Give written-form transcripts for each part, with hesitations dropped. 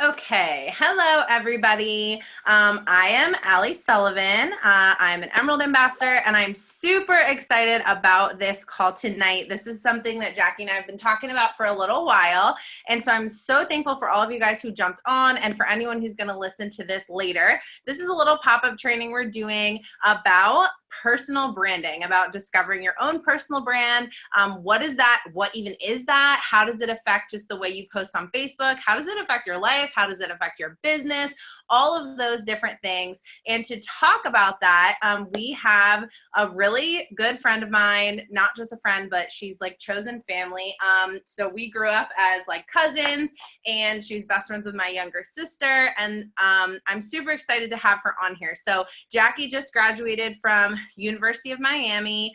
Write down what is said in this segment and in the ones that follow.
Okay, hello everybody. I am Allie Sullivan. I'm an Emerald Ambassador, and I'm super excited about this call tonight. This is something that Jackie and I have been talking about for a little while, and so I'm so thankful for all of you guys who jumped on, and for anyone who's going to listen to this later. This is a little pop-up training we're doing about personal branding, about discovering your own personal brand. What is that? What even is that? How does it affect just the way you post on Facebook? How does it affect your life? How does it affect your business? All of those different things. And to talk about that, we have a really good friend of mine, not just a friend, but she's like chosen family. So we grew up as like cousins, and she's best friends with my younger sister. And I'm super excited to have her on here. So Jackie just graduated from University of Miami,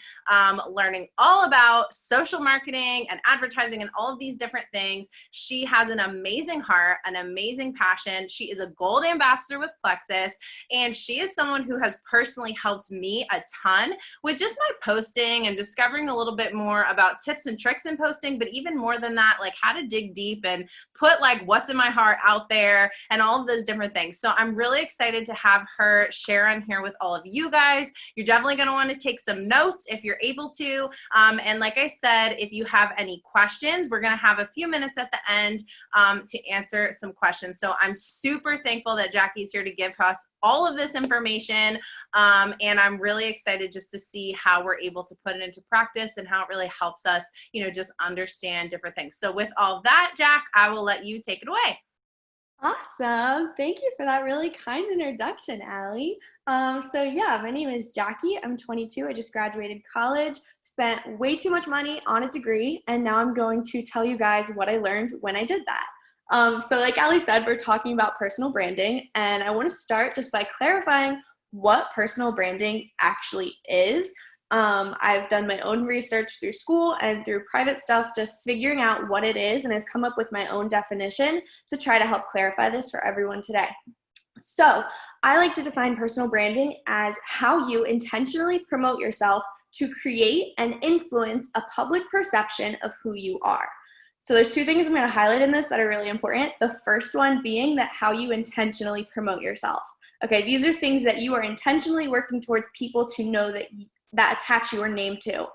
learning all about social marketing and advertising and all of these different things. She has an amazing heart, an amazing passion. She is a gold ambassador with Plexus, and she is someone who has personally helped me a ton with just my posting and discovering a little bit more about tips and tricks in posting, but even more than that, like how to dig deep and put like what's in my heart out there and all of those different things. So I'm really excited to have her share on here with all of you guys. You're definitely going to want to take some notes if you're able to. And like I said, if you have any questions, we're going to have a few minutes at the end to answer some questions. So I'm super thankful that Jackie's here to give us all of this information. And I'm really excited just to see how we're able to put it into practice and how it really helps us, just understand different things. So with all of that, Jack, I will let you take it away. Awesome. Thank you for that really kind introduction, Allie. So yeah, my name is Jackie. I'm 22. I just graduated college, spent way too much money on a degree, and now I'm going to tell you guys what I learned when I did that. So like Allie said, we're talking about personal branding, and I want to start just by clarifying what personal branding actually is. I've done my own research through school and through private stuff, just figuring out what it is, and I've come up with my own definition to try to help clarify this for everyone today. So I like to define personal branding as how you intentionally promote yourself to create and influence a public perception of who you are. So there's two things I'm going to highlight in this that are really important. The first one being that how you intentionally promote yourself. Okay, these are things that you are intentionally working towards people to know that attach your name to.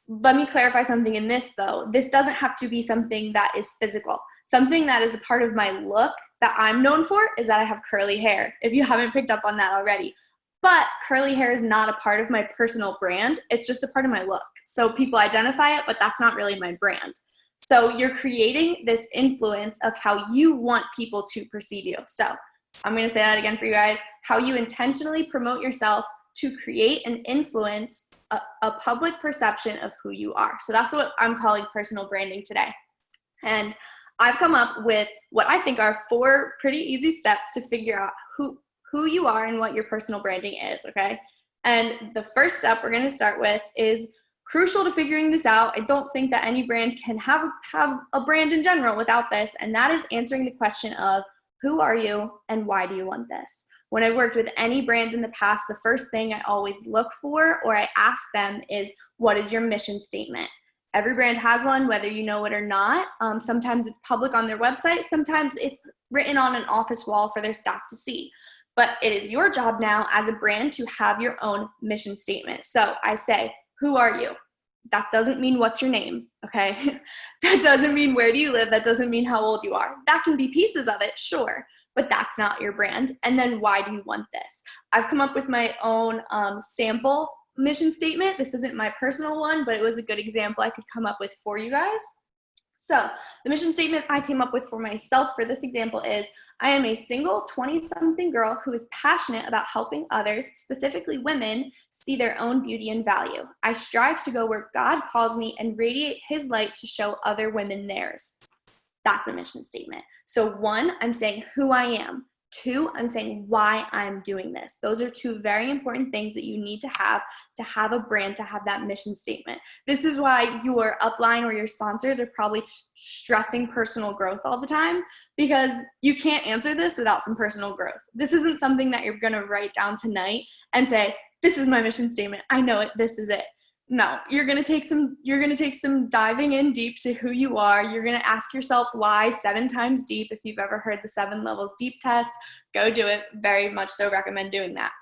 Let me clarify something in this though. This doesn't have to be something that is physical. Something that is a part of my look that I'm known for is that I have curly hair, if you haven't picked up on that already. But curly hair is not a part of my personal brand. It's just a part of my look. So people identify it, but that's not really my brand. So you're creating this influence of how you want people to perceive you. So I'm going to say that again for you guys. How you intentionally promote yourself to create and influence a public perception of who you are. So that's what I'm calling personal branding today. And I've come up with what I think are 4 pretty easy steps to figure out who you are and what your personal branding is, okay? And the first step we're going to start with is crucial to figuring this out. I don't think that any brand can have a brand in general without this, and that is answering the question of who are you and why do you want this? When I've worked with any brand in the past, the first thing I always look for or I ask them is, what is your mission statement? Every brand has one, whether you know it or not. Sometimes it's public on their website. Sometimes it's written on an office wall for their staff to see. But it is your job now as a brand to have your own mission statement. So I say, who are you? That doesn't mean what's your name, okay? That doesn't mean where do you live. That doesn't mean how old you are. That can be pieces of it, sure, but that's not your brand. And then why do you want this? I've come up with my own sample mission statement. This isn't my personal one, but it was a good example I could come up with for you guys. So the mission statement I came up with for myself for this example is, I am a single 20-something girl who is passionate about helping others, specifically women, see their own beauty and value. I strive to go where God calls me and radiate his light to show other women theirs. That's a mission statement. So 1, I'm saying who I am. 2, I'm saying why I'm doing this. Those are 2 very important things that you need to have a brand, to have that mission statement. This is why your upline or your sponsors are probably stressing personal growth all the time, because you can't answer this without some personal growth. This isn't something that you're going to write down tonight and say, this is my mission statement. I know it. This is it. No, you're going to take some diving in deep to who you are. You're going to ask yourself why 7 times deep. If you've ever heard the 7 levels deep test, go do it. Very much so recommend doing that.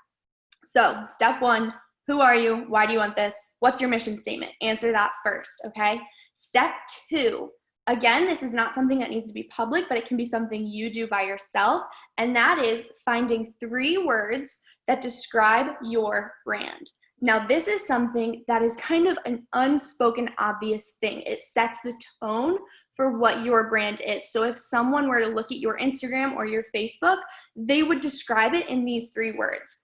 So step 1, who are you? Why do you want this? What's your mission statement? Answer that first, okay? Step 2, again, this is not something that needs to be public, but it can be something you do by yourself, and that is finding 3 words that describe your brand. Now, this is something that is kind of an unspoken obvious thing. It sets the tone for what your brand is. So if someone were to look at your Instagram or your Facebook, they would describe it in these 3 words.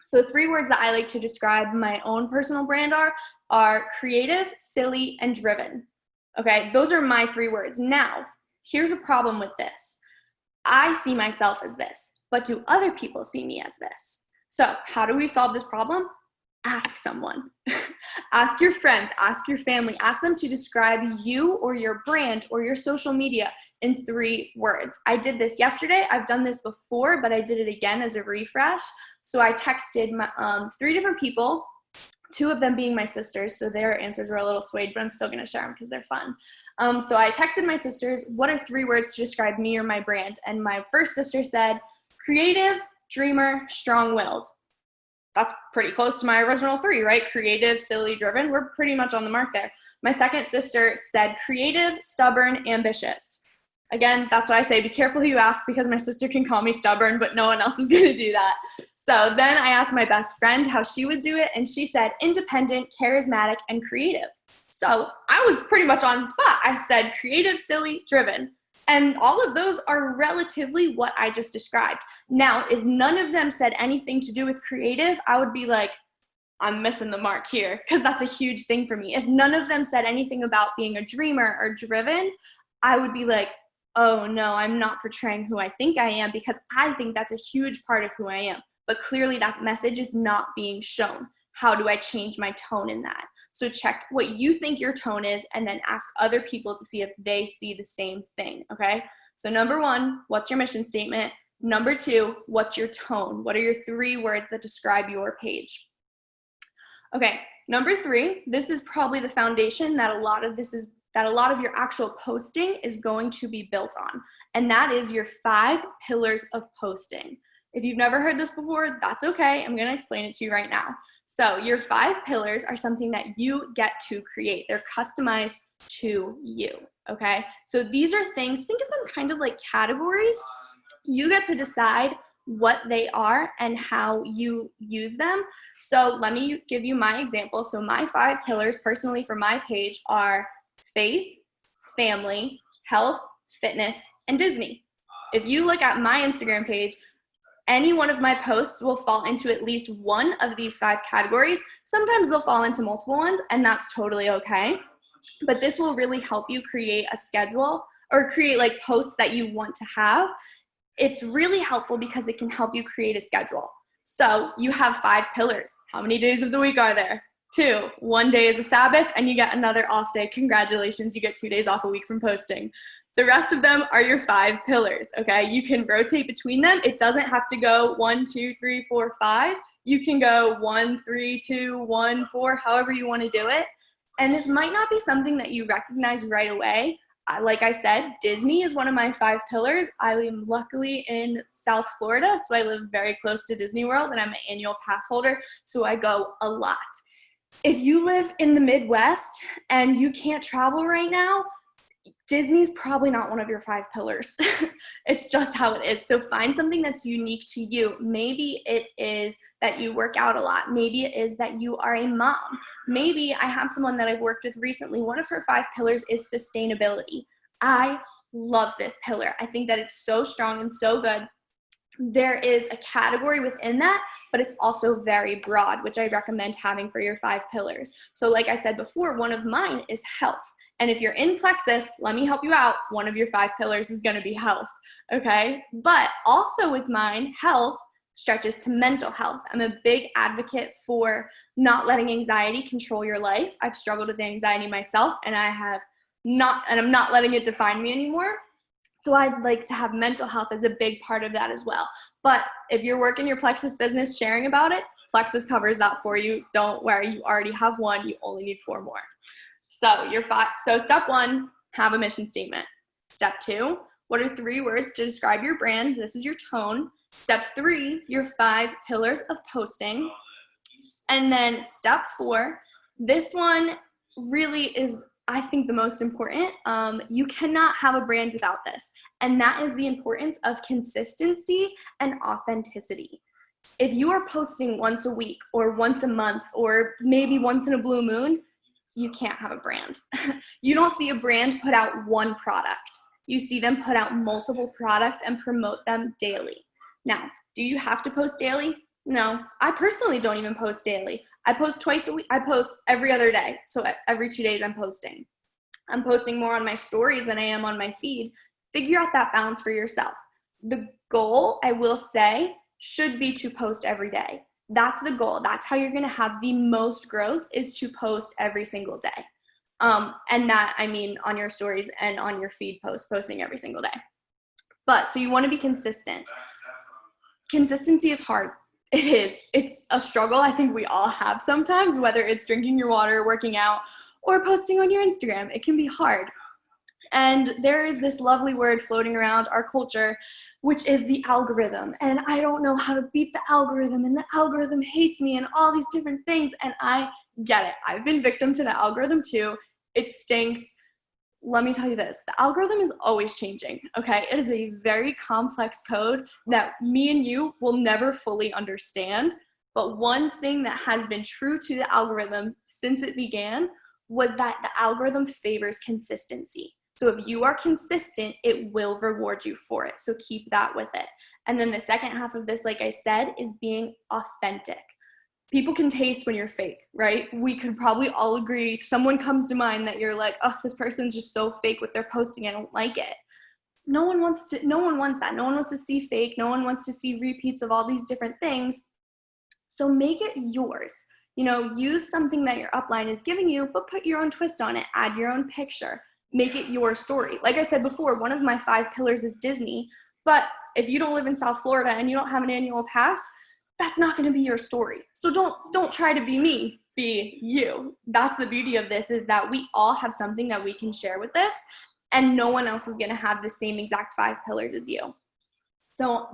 So 3 words that I like to describe my own personal brand are creative, silly, and driven. Okay, those are my 3 words. Now, here's a problem with this. I see myself as this, but do other people see me as this? So how do we solve this problem? Ask someone. Ask your friends, ask your family, ask them to describe you or your brand or your social media in 3 words. I did this yesterday. I've done this before, but I did it again as a refresh. So I texted 3 different people, 2 of them being my sisters, so their answers were a little swayed, but I'm still going to share them because they're fun. So I texted my sisters, what are 3 words to describe me or my brand? And my first sister said, creative, dreamer, strong-willed. That's pretty close to my original 3, right? Creative, silly, driven. We're pretty much on the mark there. My second sister said creative, stubborn, ambitious. Again, that's why I say be careful who you ask, because my sister can call me stubborn, but no one else is going to do that. So then I asked my best friend how she would do it, and she said independent, charismatic, and creative. So I was pretty much on spot. I said creative, silly, driven. And all of those are relatively what I just described. Now, if none of them said anything to do with creative, I would be like, I'm missing the mark here, because that's a huge thing for me. If none of them said anything about being a dreamer or driven, I would be like, oh no, I'm not portraying who I think I am, because I think that's a huge part of who I am. But clearly that message is not being shown. How do I change my tone in that? So check what you think your tone is, and then ask other people to see if they see the same thing, okay? So number 1, what's your mission statement? Number 2, what's your tone? What are your 3 words that describe your page? Okay, number 3, this is probably the foundation that a lot of your actual posting is going to be built on, and that is your 5 pillars of posting. If you've never heard this before, that's okay. I'm going to explain it to you right now. So your 5 pillars are something that you get to create. They're customized to you, okay? So these are things, think of them kind of like categories. You get to decide what they are and how you use them. So let me give you my example. So my 5 pillars personally for my page are faith, family, health, fitness, and Disney. If you look at my Instagram page, any one of my posts will fall into at least one of these 5 categories. Sometimes they'll fall into multiple ones, and that's totally okay. But this will really help you create a schedule or create like posts that you want to have. It's really helpful because it can help you create a schedule. So you have 5 pillars. How many days of the week are there? 2. 1 day is a Sabbath, and you get another off day. Congratulations, you get 2 days off a week from posting. The rest of them are your 5 pillars, okay? You can rotate between them. It doesn't have to go 1, 2, 3, 4, 5. You can go 1, 3, 2, 1, 4, however you want to do it. And this might not be something that you recognize right away. Like I said, Disney is one of my 5 pillars. I am luckily in South Florida, so I live very close to Disney World, and I'm an annual pass holder, so I go a lot. If you live in the Midwest and you can't travel right now, Disney's probably not one of your 5 pillars. It's just how it is. So find something that's unique to you. Maybe it is that you work out a lot. Maybe it is that you are a mom. Maybe I have someone that I've worked with recently. One of her 5 pillars is sustainability. I love this pillar. I think that it's so strong and so good. There is a category within that, but it's also very broad, which I recommend having for your 5 pillars. So like I said before, one of mine is health. And if you're in Plexus, let me help you out. One of your 5 pillars is going to be health, okay? But also with mine, health stretches to mental health. I'm a big advocate for not letting anxiety control your life. I've struggled with anxiety myself, and I'm not letting it define me anymore. So I'd like to have mental health as a big part of that as well. But if you're working your Plexus business sharing about it, Plexus covers that for you. Don't worry, you already have one. You only need 4 more. So so step 1, have a mission statement. Step 2, what are 3 words to describe your brand? This is your tone. Step 3, your 5 pillars of posting. And then step 4, this one really is, I think, the most important. You cannot have a brand without this. And that is the importance of consistency and authenticity. If you are posting once a week or once a month or maybe once in a blue moon, you can't have a brand. You don't see a brand put out one product. You see them put out multiple products and promote them daily. Now, do you have to post daily? No, I personally don't even post daily. I post twice a week. I post every other day. So every 2 days I'm posting. I'm posting more on my stories than I am on my feed. Figure out that balance for yourself. The goal, I will say, should be to post every day. That's the goal. That's how you're going to have the most growth, is to post every single day. And that, I mean, on your stories and on your feed posting every single day. But so you want to be consistent. Consistency is hard. It is. It's a struggle I think we all have sometimes, whether it's drinking your water, working out, or posting on your Instagram. It can be hard. And there is this lovely word floating around our culture, which is the algorithm. And I don't know how to beat the algorithm, and the algorithm hates me, and all these different things. And I get it. I've been victim to the algorithm too. It stinks. Let me tell you this, the algorithm is always changing, okay? It is a very complex code that me and you will never fully understand. But one thing that has been true to the algorithm since it began was that the algorithm favors consistency. So if you are consistent, it will reward you for it. So keep that with it. And then the second half of this, like I said, is being authentic. People can taste when you're fake, right? We could probably all agree. Someone comes to mind that you're like, oh, this person's just so fake with their posting. I don't like it. No one wants that. No one wants to see fake. No one wants to see repeats of all these different things. So make it yours. Use something that your upline is giving you, but put your own twist on it. Add your own picture. Make it your story. Like I said before, one of my 5 pillars is Disney. But if you don't live in South Florida and you don't have an annual pass, that's not going to be your story. So don't try to be me, be you. That's the beauty of this, is that we all have something that we can share with this, and no one else is going to have the same exact 5 pillars as you. So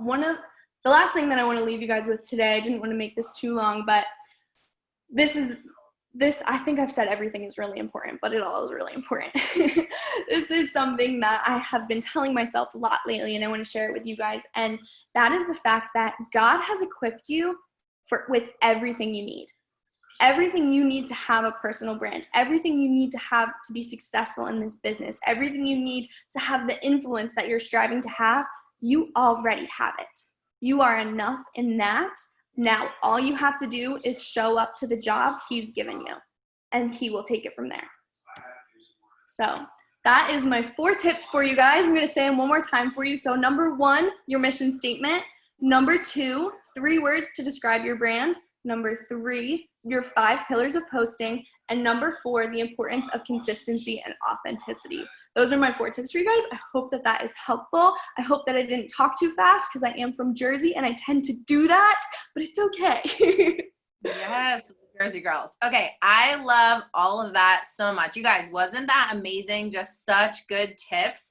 the last thing that I want to leave you guys with today, I didn't want to make this too long, but I think I've said everything is really important, but it all is really important. This is something that I have been telling myself a lot lately, and I want to share it with you guys. And that is the fact that God has equipped you with everything you need. Everything you need to have a personal brand, everything you need to have to be successful in this business, everything you need to have the influence that you're striving to have, you already have it. You are enough in that. Now, all you have to do is show up to the job He's given you, and He will take it from there. So that is my 4 tips for you guys. I'm going to say them one more time for you. So number 1, your mission statement. Number 2, 3 words to describe your brand. Number 3, your 5 pillars of posting. And number 4, the importance of consistency and authenticity. Those are my 4 tips for you guys. I hope that is helpful. I hope that I didn't talk too fast, because I am from Jersey and I tend to do that, but it's okay. Yes, Jersey girls. Okay, I love all of that so much. You guys, wasn't that amazing? Just such good tips.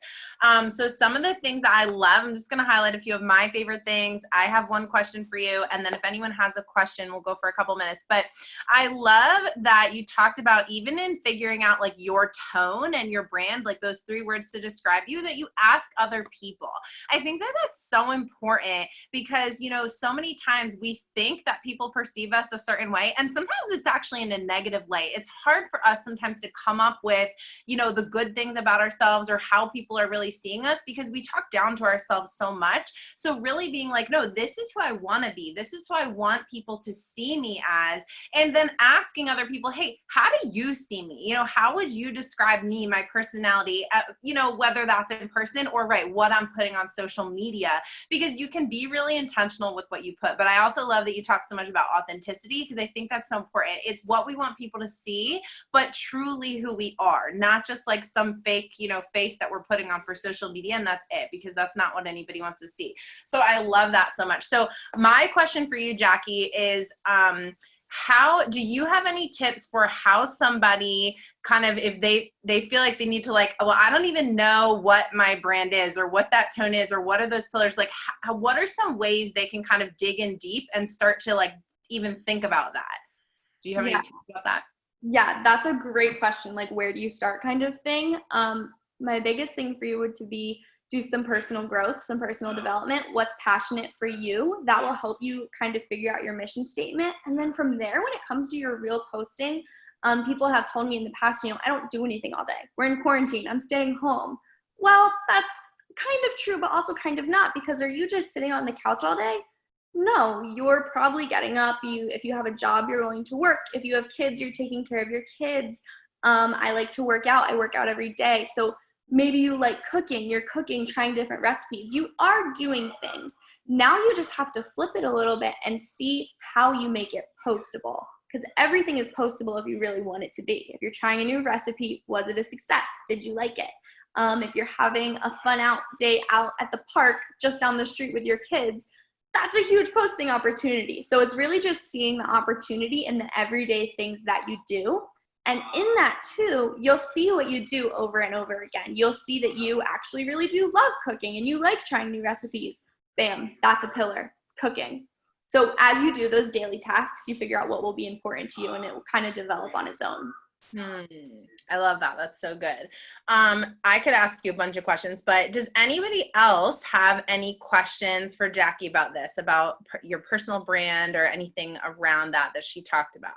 So some of the things that I love, I'm just going to highlight a few of my favorite things. I have one question for you, and then if anyone has a question, we'll go for a couple minutes. But I love that you talked about, even in figuring out like your tone and your brand, like those 3 words to describe you, that you ask other people. I think that that's so important, because, so many times we think that people perceive us a certain way, and sometimes it's actually in a negative light. It's hard for us sometimes to come up with, the good things about ourselves or how people are really seeing us, because we talk down to ourselves so much. So really being like, no, this is who I want to be. This is who I want people to see me as. And then asking other people, hey, how do you see me? How would you describe me, my personality, whether that's in person or what I'm putting on social media, because you can be really intentional with what you put. But I also love that you talk so much about authenticity, because I think that's so important. It's what we want people to see, but truly who we are, not just like some fake, face that we're putting on for social media and that's it, because that's not what anybody wants to see. So I love that so much. So my question for you, Jaci, is how do you have any tips for how somebody kind of, if they feel like they need to like, well, I don't even know what my brand is or what that tone is or what are those pillars, like what are some ways they can kind of dig in deep and start to like even think about that? Do you have any tips about that? Yeah, that's a great question. Like, where do you start kind of thing? My biggest thing for you would to be do some personal growth, some personal development, what's passionate for you. That will help you kind of figure out your mission statement. And then from there, when it comes to your real posting, people have told me in the past, I don't do anything all day. We're in quarantine. I'm staying home. Well, that's kind of true, but also kind of not, because are you just sitting on the couch all day? No, you're probably getting up. If you have a job, you're going to work. If you have kids, you're taking care of your kids. I like to work out. I work out every day. So maybe you like cooking. You're cooking, trying different recipes. You are doing things. Now you just have to flip it a little bit and see how you make it postable, because everything is postable if you really want it to be. If you're trying a new recipe, was it a success? Did you like it? If you're having a fun day out at the park just down the street with your kids, that's a huge posting opportunity. So it's really just seeing the opportunity in the everyday things that you do. And in that too, you'll see what you do over and over again. You'll see that you actually really do love cooking and you like trying new recipes. Bam, that's a pillar, cooking. So as you do those daily tasks, you figure out what will be important to you and it will kind of develop on its own. I love that. That's so good. I could ask you a bunch of questions, but does anybody else have any questions for Jaci about this, about your personal brand or anything around that she talked about?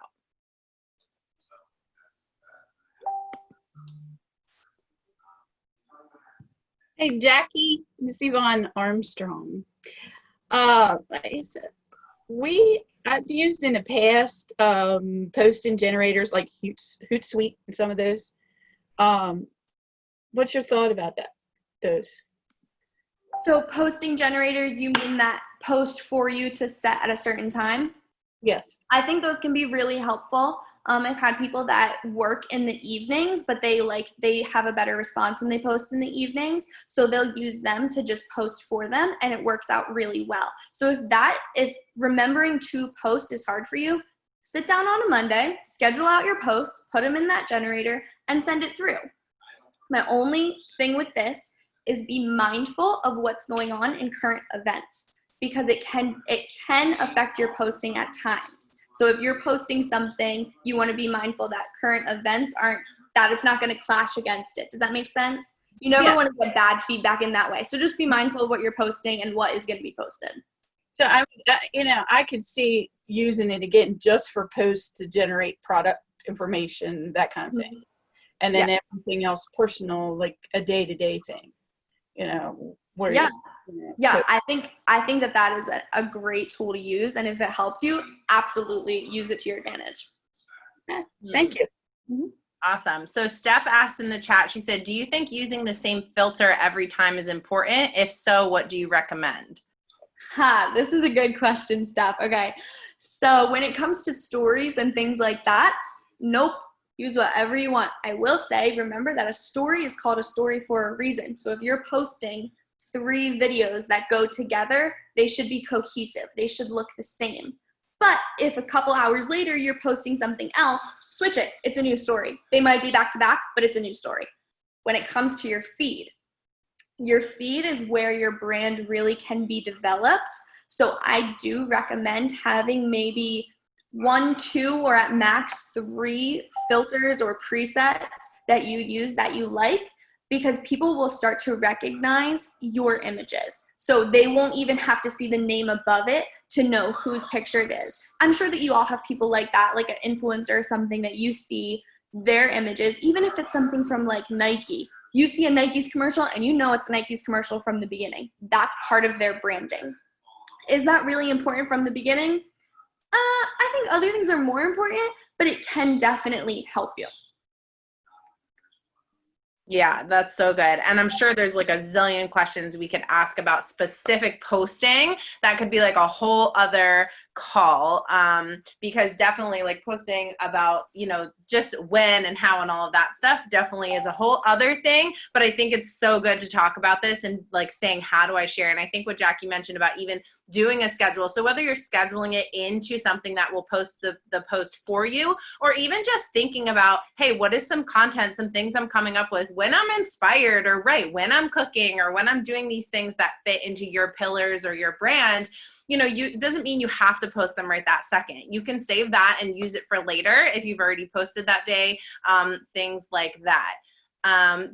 Hey, Jaci, Miss Yvonne Armstrong. I've used in the past posting generators like Hootsuite and some of those. What's your thought about those? So posting generators, you mean that post for you to set at a certain time? Yes. I think those can be really helpful. I've had people that work in the evenings, but they have a better response when they post in the evenings. So they'll use them to just post for them, and it works out really well. So if remembering to post is hard for you, sit down on a Monday, schedule out your posts, put them in that generator, and send it through. My only thing with this is be mindful of what's going on in current events, because it can affect your posting at times. So if you're posting something, you want to be mindful that current events that it's not going to clash against it. Does that make sense? You never want to get bad feedback in that way. So just be mindful of what you're posting and what is going to be posted. So I could see using it again just for posts to generate product information, that kind of thing. And then everything else personal, like a day-to-day thing, I think that is a great tool to use, and if it helps you, absolutely use it to your advantage. Thank you. Mm-hmm. Awesome. So Steph asked in the chat, she said, do you think using the same filter every time is important? If so, what do you recommend? This is a good question, Steph. Okay, so when it comes to stories and things like that, nope. Use whatever you want. I will say, remember that a story is called a story for a reason. So if you're posting 3 videos that go together, they should be cohesive. They should look the same. But if a couple hours later you're posting something else, switch it. It's a new story. They might be back to back, but it's a new story. When it comes to your feed is where your brand really can be developed. So I do recommend having maybe 1, 2, or at max 3 filters or presets that you use that you like, because people will start to recognize your images. So they won't even have to see the name above it to know whose picture it is. I'm sure that you all have people like that, like an influencer or something, that you see their images, even if it's something from like Nike. You see a Nike's commercial and you know it's Nike's commercial from the beginning. That's part of their branding. Is that really important from the beginning? I think other things are more important, but it can definitely help you. Yeah, that's so good. And I'm sure there's like a zillion questions we could ask about specific posting. That could be like a whole other call. Because definitely like posting about, just when and how and all of that stuff definitely is a whole other thing. But I think it's so good to talk about this and like saying, how do I share? And I think what Jackie mentioned about even doing a schedule. So whether you're scheduling it into something that will post the post for you, or even just thinking about, hey, what is some content, some things I'm coming up with when I'm inspired, or when I'm cooking, or when I'm doing these things that fit into your pillars or your brand. It doesn't mean you have to post them right that second. You can save that and use it for later if you've already posted that day, things like that.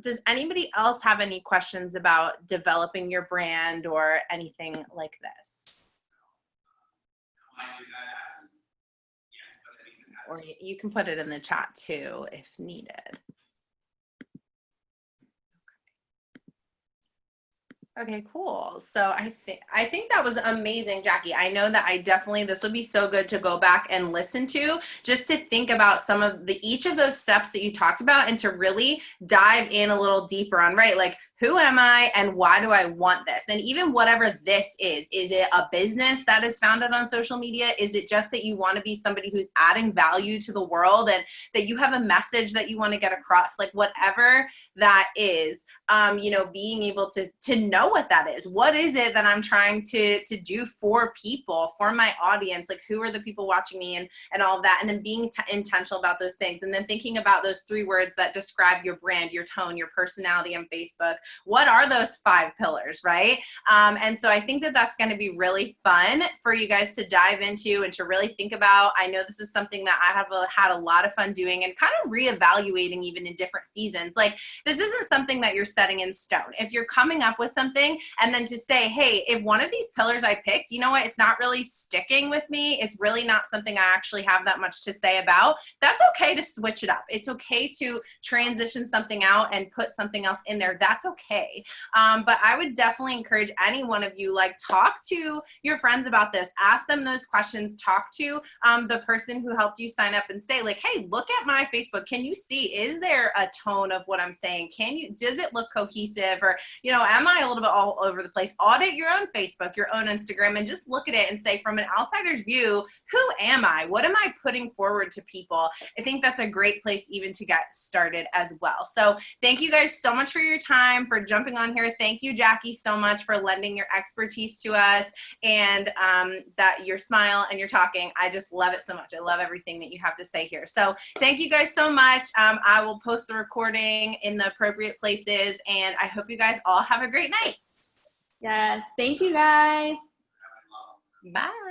Does anybody else have any questions about developing your brand or anything like this? Or you can put it in the chat too if needed. Okay, cool. So I think that was amazing, Jackie. I know that this would be so good to go back and listen to, just to think about some of each of those steps that you talked about, and to really dive in a little deeper on, like, who am I and why do I want this? And even whatever this is it a business that is founded on social media? Is it just that you want to be somebody who's adding value to the world and that you have a message that you want to get across? Like, whatever that is, being able to know what that is. What is it that I'm trying to do for people, for my audience? Like, who are the people watching me, and all of that? And then being intentional about those things. And then thinking about those 3 words that describe your brand, your tone, your personality on Facebook. What are those 5 pillars, right? And so I think that that's going to be really fun for you guys to dive into and to really think about. I know this is something that I have had a lot of fun doing and kind of reevaluating even in different seasons. Like, this isn't something that you're setting in stone. If you're coming up with something and then to say, hey, if one of these pillars I picked, you know what, it's not really sticking with me, it's really not something I actually have that much to say about, that's okay to switch it up. It's okay to transition something out and put something else in there. That's okay. But I would definitely encourage any one of you, like, talk to your friends about this, ask them those questions, talk to the person who helped you sign up and say, like, hey, look at my Facebook. Can you see, is there a tone of what I'm saying? Does it look cohesive? Or, am I a little bit all over the place? Audit your own Facebook, your own Instagram, and just look at it and say, from an outsider's view, who am I? What am I putting forward to people? I think that's a great place even to get started as well. So thank you guys so much for your time, for jumping on here. Thank you, Jackie, so much for lending your expertise to us, and that your smile and your talking. I just love it so much. I love everything that you have to say here. So thank you guys so much. I will post the recording in the appropriate places, and I hope you guys all have a great night. Yes. Thank you, guys. Bye.